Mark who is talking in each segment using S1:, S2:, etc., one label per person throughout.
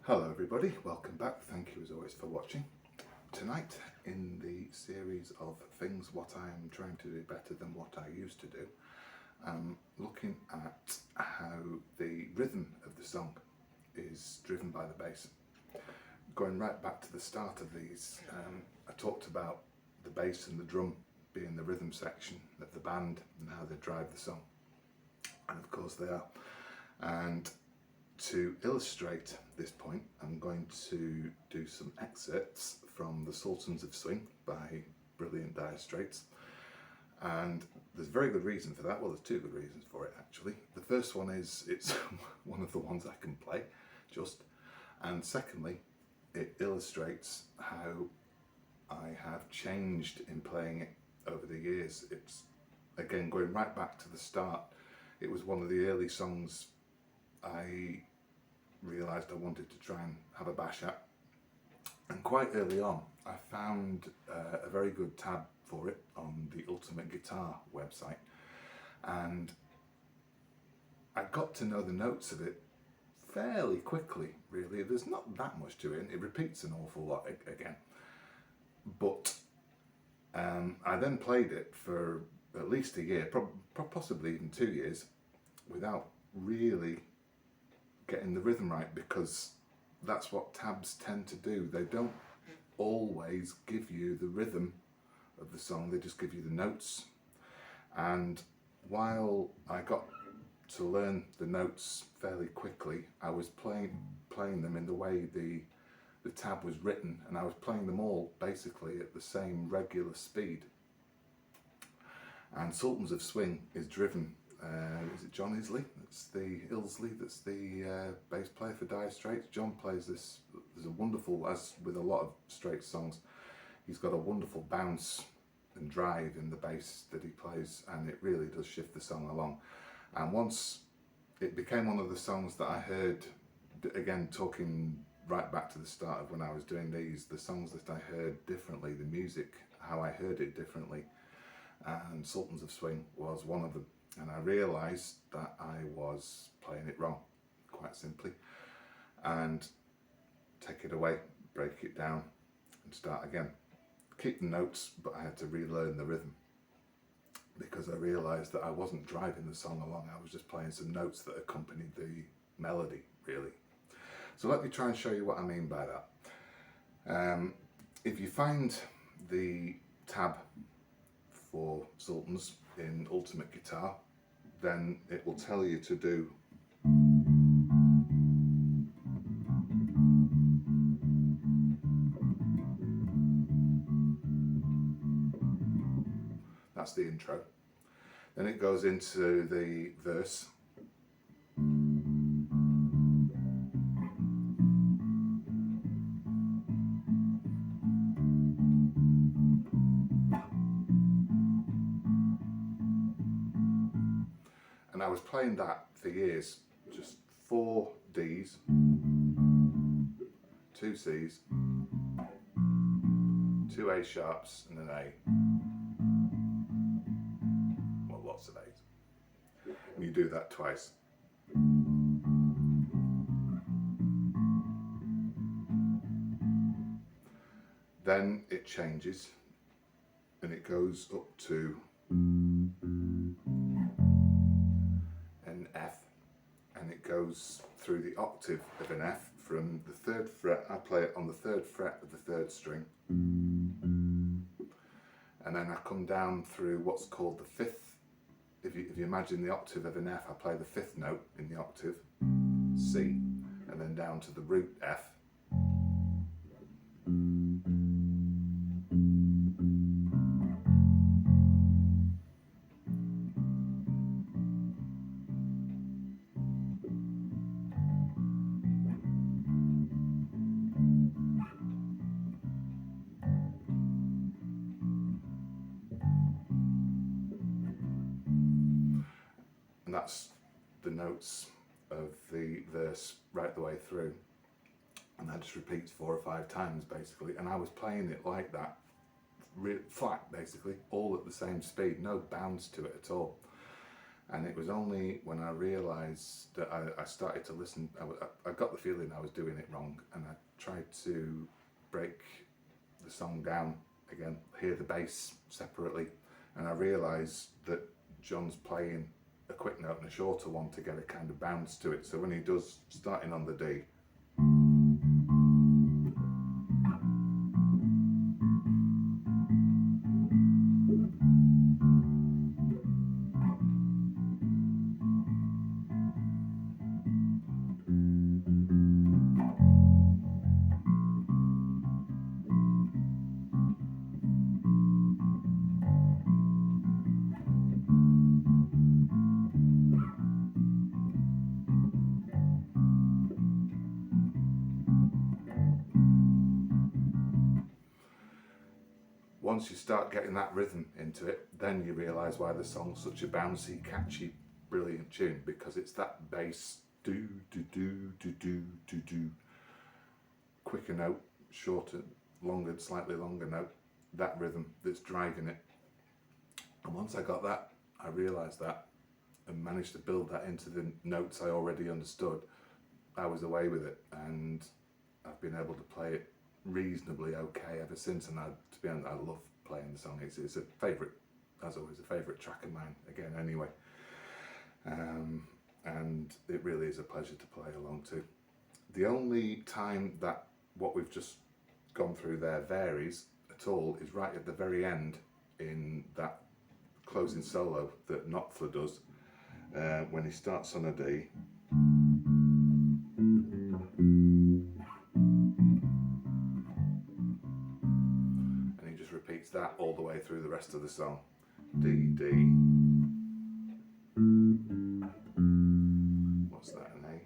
S1: Hello everybody, welcome back. Thank you as always for watching. Tonight in the series of things what I am trying to do better than what I used to do, I'm looking at how the rhythm of the song is driven by the bass. Going right back to the start of these, I talked about the bass and the drum being the rhythm section of the band and how they drive the song. And of course they are. And to illustrate this point, I'm going to do some excerpts from the Sultans of Swing by brilliant Dire Straits. And there's a very good reason for that. Well, there's two good reasons for it actually. The first one is it's one of the ones I can play, and secondly, it illustrates how I have changed in playing it over the years. It's, again, going right back to the start. It was one of the early songs I realised I wanted to try and have a bash at, and quite early on I found a very good tab for it on the Ultimate Guitar website, and I got to know the notes of it fairly quickly really. There's not that much to it, it repeats an awful lot again, but I then played it for at least a year, possibly even 2 years, without really getting the rhythm right, because that's what tabs tend to do. They don't always give you the rhythm of the song, they just give you the notes. And while I got to learn the notes fairly quickly, I was playing them in the way the tab was written, and I was playing them all basically at the same regular speed. And Sultans of Swing is driven, is it John Isley? That's the bass player for Dire Straits. John plays this, there's a wonderful, as with a lot of Straits songs, he's got a wonderful bounce and drive in the bass that he plays, and it really does shift the song along. And once it became one of the songs that I heard, again talking right back to the start of when I was doing these, the songs that I heard differently, the music, how I heard it differently, and Sultans of Swing was one of them. And I realised that I was playing it wrong, quite simply, and take it away, break it down and start again. Keep the notes, but I had to relearn the rhythm, because I realised that I wasn't driving the song along, I was just playing some notes that accompanied the melody really. So let me try and show you what I mean by that. If you find the tab for Sultans in Ultimate Guitar, then it will tell you to do that's the intro. Then it goes into the verse, and I was playing that for years, just 4 Ds, 2 Cs, 2 A sharps and an A. Well, lots of A's. And you do that twice. Then it changes and it goes up to an F, and it goes through the octave of an F from the 3rd fret. I play it on the 3rd fret of the 3rd string, and then I come down through what's called the 5th. If you imagine the octave of an F, I play the 5th note in the octave, C, and then down to the root F. And that's the notes of the verse right the way through, and that just repeats 4 or 5 times basically. And I was playing it like that, flat basically, all at the same speed, no bounce to it at all. And it was only when I realised that I started to listen, I got the feeling I was doing it wrong, and I tried to break the song down again, hear the bass separately, and I realised that John's playing a quick note and a shorter one to get a kind of bounce to it. So when he does, starting on the D, once you start getting that rhythm into it, then you realise why the song's such a bouncy, catchy, brilliant tune, because it's that bass do do do do do do do, quicker note, shorter, longer, slightly longer note, that rhythm that's driving it. And once I got that, I realised that and managed to build that into the notes I already understood, I was away with it, and I've been able to play it reasonably okay ever since. And to be honest, I love playing the song. It's a favourite, as always, a favourite track of mine, again, anyway. And it really is a pleasure to play along to. The only time that what we've just gone through there varies at all is right at the very end, in that closing solo that Knopfler does, when he starts on a D. And he just repeats that all the way through the rest of the song. D, D. What's that, an A?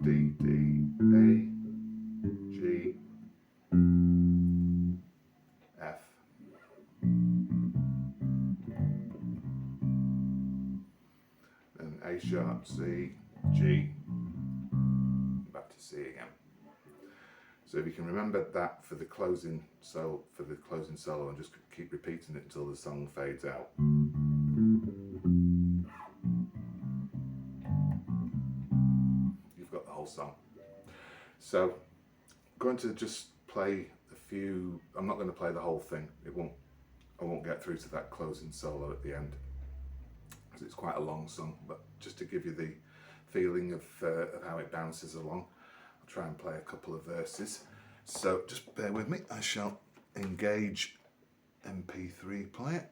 S1: D, D, A, G, F. Then A sharp, C, G, back to C again. So if you can remember that for the closing solo, and just keep repeating it until the song fades out. You've got the whole song. So I'm going to just play a few. I'm not going to play the whole thing. I won't get through to that closing solo at the end, because it's quite a long song, but just to give you the feeling of how it bounces along, I'll try and play a couple of verses. So just bear with me. I shall engage MP3 player.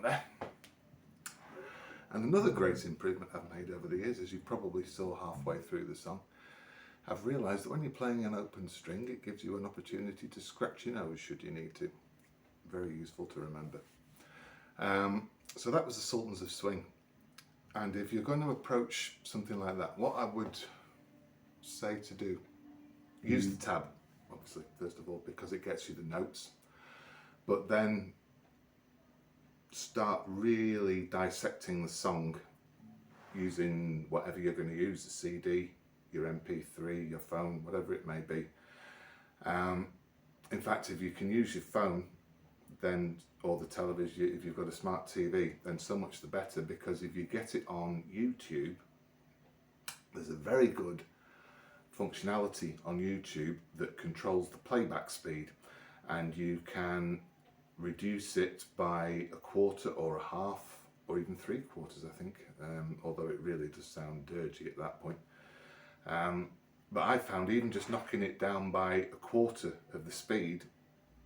S1: there. And another great improvement I've made over the years, as you probably saw halfway through the song, I've realised that when you're playing an open string, it gives you an opportunity to scratch your nose should you need to. Very useful to remember. So that was the Sultans of Swing. And if you're going to approach something like that, what I would say to do, use the tab, obviously, first of all, because it gets you the notes. But then start really dissecting the song using whatever you're going to use, the CD, your MP3, your phone, whatever it may be. In fact, if you can use your phone, then, or the television, if you've got a smart TV, then so much the better, because if you get it on YouTube, there's a very good functionality on YouTube that controls the playback speed, and you can reduce it by a quarter or a half or even 3/4, I think, although it really does sound dirty at that point. But I found even just knocking it down by a quarter of the speed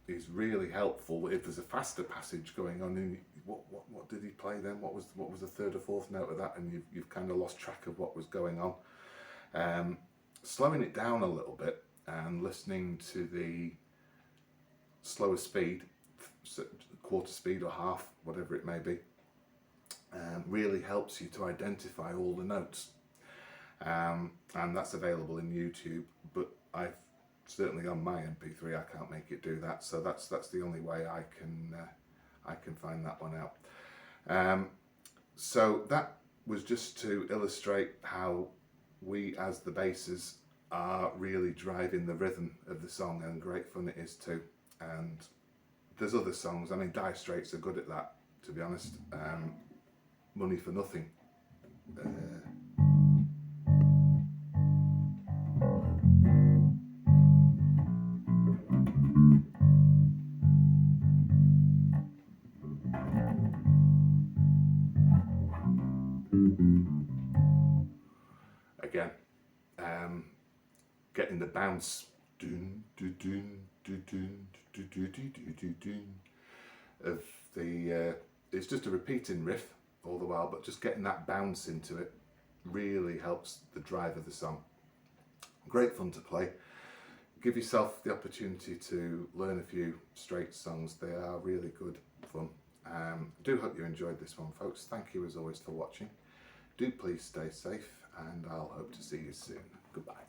S1: is really helpful. If there's a faster passage going on, and what did he play then? What was the third or fourth note of that? And you've kind of lost track of what was going on. Slowing it down a little bit and listening to the slower speed, quarter speed or half, whatever it may be, really helps you to identify all the notes. And that's available in YouTube, but I've certainly on my MP3 I can't make it do that, so that's the only way I can find that one out. So that was just to illustrate how we as the bassers are really driving the rhythm of the song, and great fun it is too. And there's other songs, I mean Dire Straits are good at that, to be honest. Money for Nothing. Again, getting the bounce of the, it's just a repeating riff all the while, but just getting that bounce into it really helps the drive of the song. Great fun to play. Give yourself the opportunity to learn a few Straits songs. They are really good fun. I do hope you enjoyed this one, folks. Thank you as always for watching. Do please stay safe, and I'll hope to see you soon. Goodbye.